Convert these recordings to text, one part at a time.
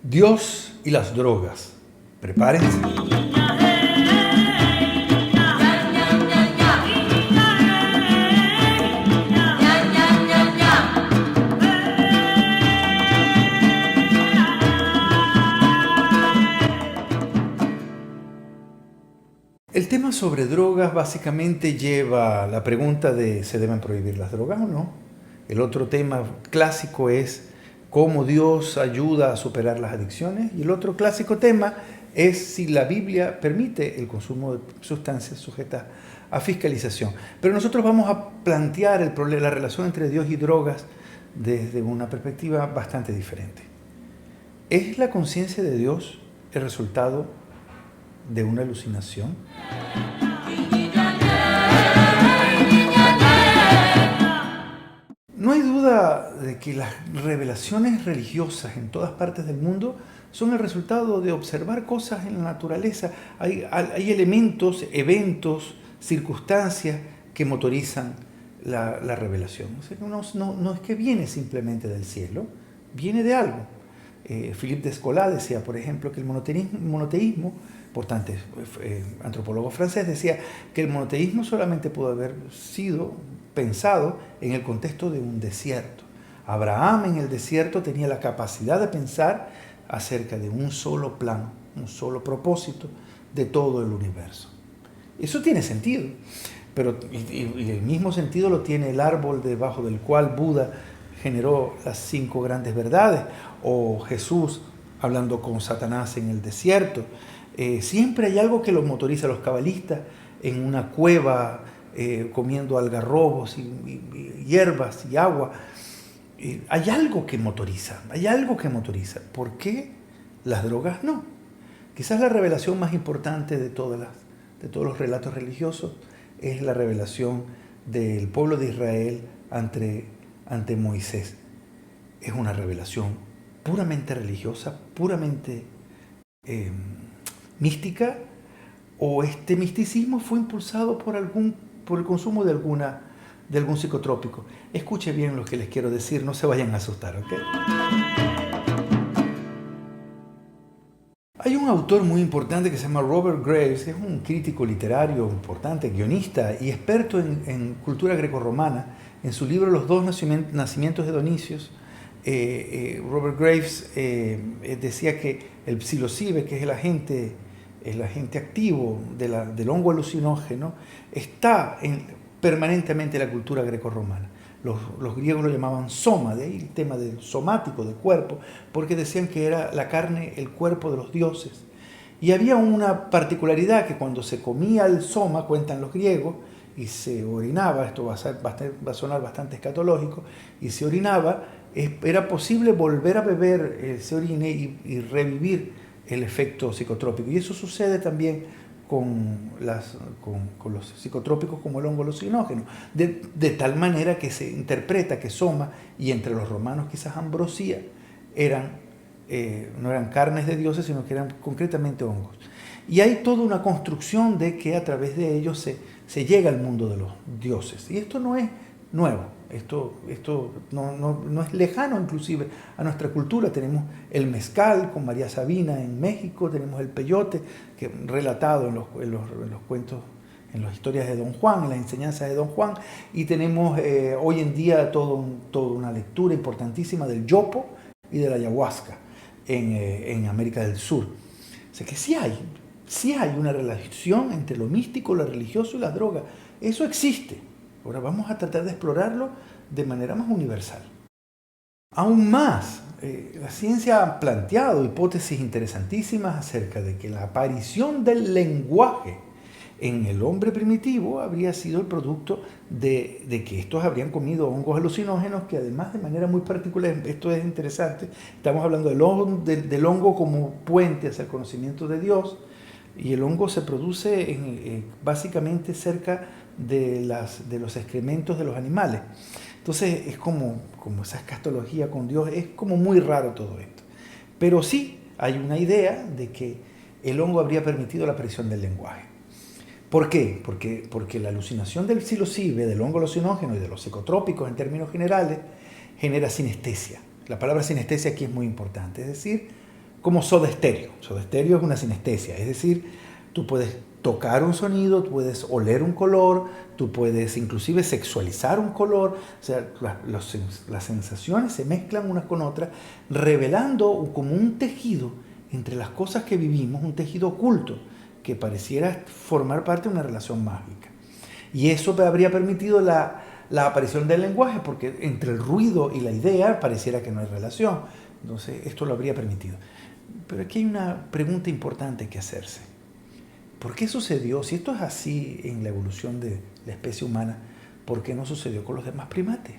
Dios y las drogas. Prepárense. El tema sobre drogas básicamente lleva la pregunta de ¿se deben prohibir las drogas o no? El otro tema clásico es cómo Dios ayuda a superar las adicciones. Y el otro clásico tema es si la Biblia permite el consumo de sustancias sujetas a fiscalización. Pero nosotros vamos a plantear la relación entre Dios y drogas desde una perspectiva bastante diferente. ¿Es la conciencia de Dios el resultado de una alucinación? No hay duda de que las revelaciones religiosas en todas partes del mundo son el resultado de observar cosas en la naturaleza. Hay elementos, eventos, circunstancias que motorizan la revelación. O sea, no es que viene simplemente del cielo, viene de algo. Philippe Descola decía, por ejemplo, que el monoteísmo, importante antropólogo francés, decía que el monoteísmo solamente pudo haber sido pensado en el contexto de un desierto. Abraham en el desierto tenía la capacidad de pensar acerca de un solo plan, un solo propósito de todo el universo. Eso tiene sentido, pero y el mismo sentido lo tiene el árbol debajo del cual Buda generó las 5 grandes verdades, o Jesús hablando con Satanás en el desierto. Siempre hay algo que los motoriza a los cabalistas en una cueva, comiendo algarrobos y hierbas y agua. Hay algo que motoriza, ¿Por qué las drogas no? Quizás la revelación más importante de todos los relatos religiosos es la revelación del pueblo de Israel ante Moisés. Es una revelación puramente religiosa, puramente mística, o este misticismo fue impulsado por el consumo de algún psicotrópico. Escuche bien lo que les quiero decir, no se vayan a asustar, ¿ok? Hay un autor muy importante que se llama Robert Graves, es un crítico literario importante, guionista y experto en cultura grecorromana. En su libro Los 2 nacimientos hedonicios, Robert Graves decía que el psilocibe, que es el agente activo del hongo alucinógeno, está permanentemente en la cultura grecorromana. Los griegos lo llamaban soma, de ahí el tema del somático, del cuerpo, porque decían que era la carne, el cuerpo de los dioses. Y había una particularidad que cuando se comía el soma, cuentan los griegos, y se orinaba, esto va a sonar bastante escatológico, y se orinaba, era posible volver a beber ese orine y revivir el efecto psicotrópico. Y eso sucede también con los psicotrópicos como el hongo alucinógeno, de tal manera que se interpreta que soma, y entre los romanos quizás ambrosía, no eran carnes de dioses, sino que eran concretamente hongos. Y hay toda una construcción de que a través de ellos se llega al mundo de los dioses. Y esto no es nuevo, esto no es lejano inclusive a nuestra cultura. Tenemos el mezcal con María Sabina en México, tenemos el peyote, que relatado en los cuentos, en las historias de Don Juan, en las enseñanzas de Don Juan, y tenemos hoy en día toda una lectura importantísima del yopo y de la ayahuasca en América del Sur. O sea que sí hay una relación entre lo místico, lo religioso y las drogas. Eso existe. Ahora vamos a tratar de explorarlo de manera más universal. Aún más, la ciencia ha planteado hipótesis interesantísimas acerca de que la aparición del lenguaje en el hombre primitivo habría sido el producto de que estos habrían comido hongos alucinógenos, que además de manera muy particular, esto es interesante, estamos hablando del hongo como puente hacia el conocimiento de Dios, y el hongo se produce básicamente cerca de los excrementos de los animales. Entonces es como esa escatología con Dios, es como muy raro todo esto. Pero sí hay una idea de que el hongo habría permitido la aparición del lenguaje. ¿Por qué? Porque la alucinación del psilocibe, del hongo alucinógeno y de los psicotrópicos en términos generales, genera sinestesia. La palabra sinestesia aquí es muy importante, es decir, como Soda Stereo. Soda Stereo es una sinestesia, es decir, tú puedes tocar un sonido, tú puedes oler un color, tú puedes inclusive sexualizar un color, o sea, las sensaciones se mezclan unas con otras, revelando como un tejido entre las cosas que vivimos, un tejido oculto que pareciera formar parte de una relación mágica. Y eso habría permitido la aparición del lenguaje, porque entre el ruido y la idea pareciera que no hay relación. Entonces, esto lo habría permitido. Pero aquí hay una pregunta importante que hacerse. ¿Por qué sucedió? Si esto es así en la evolución de la especie humana, ¿por qué no sucedió con los demás primates?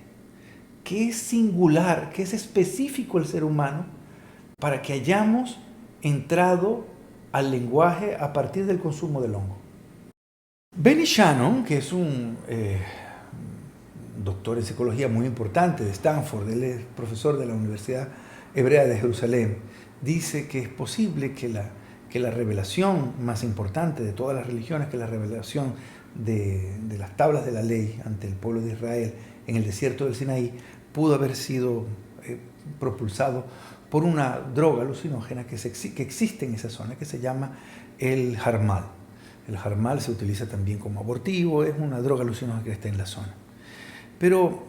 ¿Qué es singular, qué es específico el ser humano para que hayamos entrado al lenguaje a partir del consumo del hongo? Benny Shannon, que es un doctor en psicología muy importante de Stanford, él es profesor de la Universidad Hebrea de Jerusalén, dice que es posible que la revelación más importante de todas las religiones, que la revelación de las tablas de la ley ante el pueblo de Israel en el desierto del Sinaí, pudo haber sido propulsado por una droga alucinógena que existe en esa zona, que se llama el jarmal. El jarmal se utiliza también como abortivo, es una droga alucinógena que está en la zona. Pero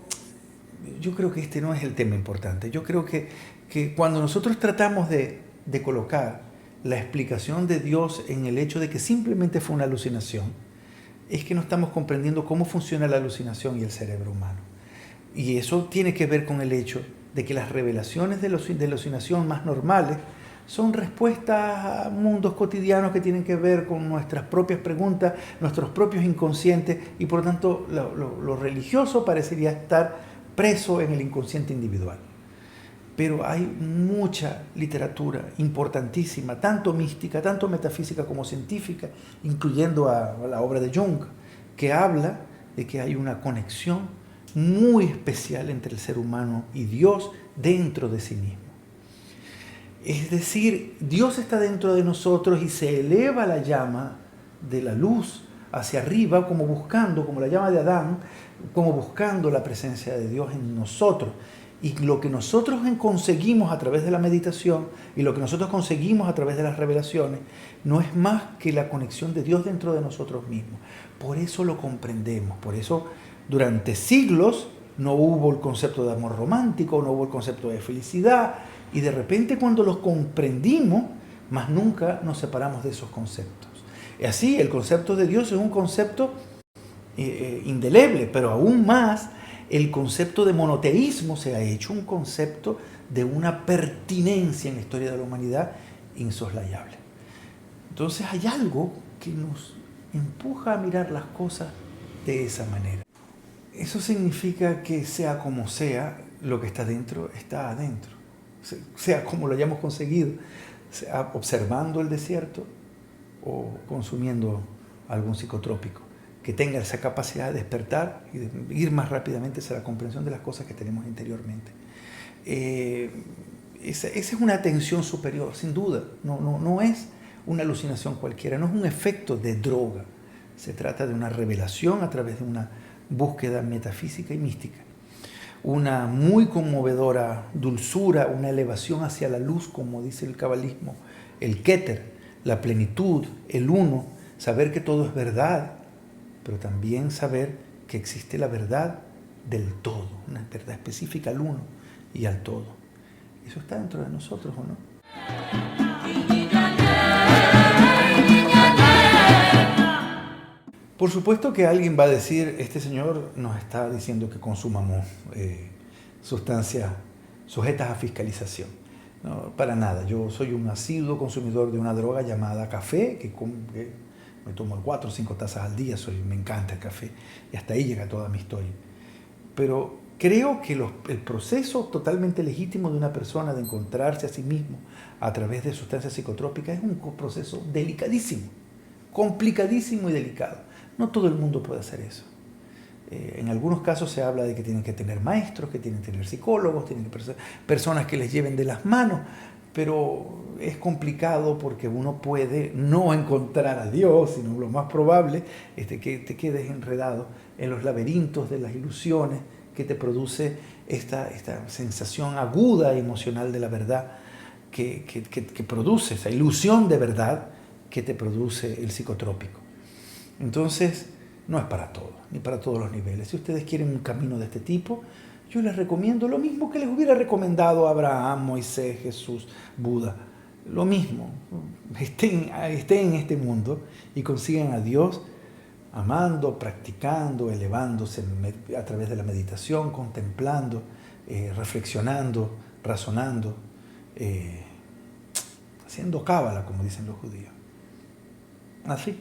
yo creo que este no es el tema importante. Yo creo que cuando nosotros tratamos de colocar la explicación de Dios en el hecho de que simplemente fue una alucinación, es que no estamos comprendiendo cómo funciona la alucinación y el cerebro humano. Y eso tiene que ver con el hecho de que las revelaciones de alucinación más normales son respuestas a mundos cotidianos que tienen que ver con nuestras propias preguntas, nuestros propios inconscientes, y por lo tanto lo religioso parecería estar preso en el inconsciente individual. Pero hay mucha literatura importantísima, tanto mística, tanto metafísica como científica, incluyendo a la obra de Jung, que habla de que hay una conexión muy especial entre el ser humano y Dios dentro de sí mismo. Es decir, Dios está dentro de nosotros y se eleva la llama de la luz hacia arriba, como buscando, como la llama de Adán, como buscando la presencia de Dios en nosotros. Y lo que nosotros conseguimos a través de la meditación y lo que nosotros conseguimos a través de las revelaciones no es más que la conexión de Dios dentro de nosotros mismos. Por eso lo comprendemos, por eso durante siglos no hubo el concepto de amor romántico, no hubo el concepto de felicidad, y de repente cuando los comprendimos, más nunca nos separamos de esos conceptos. Y así el concepto de Dios es un concepto indeleble, pero aún más el concepto de monoteísmo se ha hecho un concepto de una pertinencia en la historia de la humanidad insoslayable. Entonces hay algo que nos empuja a mirar las cosas de esa manera. Eso significa que sea como sea, lo que está dentro está adentro. Sea como lo hayamos conseguido, sea observando el desierto o consumiendo algún psicotrópico, que tenga esa capacidad de despertar y de ir más rápidamente hacia la comprensión de las cosas que tenemos interiormente. Esa es una atención superior, sin duda. No es una alucinación cualquiera, no es un efecto de droga. Se trata de una revelación a través de una búsqueda metafísica y mística. Una muy conmovedora dulzura, una elevación hacia la luz, como dice el cabalismo, el Keter, la plenitud, el uno, saber que todo es verdad, pero también saber que existe la verdad del todo, una verdad específica al uno y al todo. Eso está dentro de nosotros, ¿o no? Por supuesto que alguien va a decir, este señor nos está diciendo que consumamos sustancias sujetas a fiscalización. No, para nada, yo soy un asiduo consumidor de una droga llamada café, que me tomo 4 o 5 tazas al día, me encanta el café, y hasta ahí llega toda mi historia. Pero creo que el proceso totalmente legítimo de una persona de encontrarse a sí mismo a través de sustancias psicotrópicas es un proceso delicadísimo, complicadísimo y delicado. No todo el mundo puede hacer eso. En algunos casos se habla de que tienen que tener maestros, que tienen que tener psicólogos, tienen que personas que les lleven de las manos, pero es complicado porque uno puede no encontrar a Dios, sino lo más probable es que te quedes enredado en los laberintos de las ilusiones que te produce esta sensación aguda emocional de la verdad, que produce, esa ilusión de verdad que te produce el psicotrópico. Entonces, no es para todos, ni para todos los niveles. Si ustedes quieren un camino de este tipo, yo les recomiendo lo mismo que les hubiera recomendado a Abraham, Moisés, Jesús, Buda. Lo mismo, estén en este mundo y consigan a Dios amando, practicando, elevándose a través de la meditación, contemplando, reflexionando, razonando, haciendo cábala, como dicen los judíos. Así.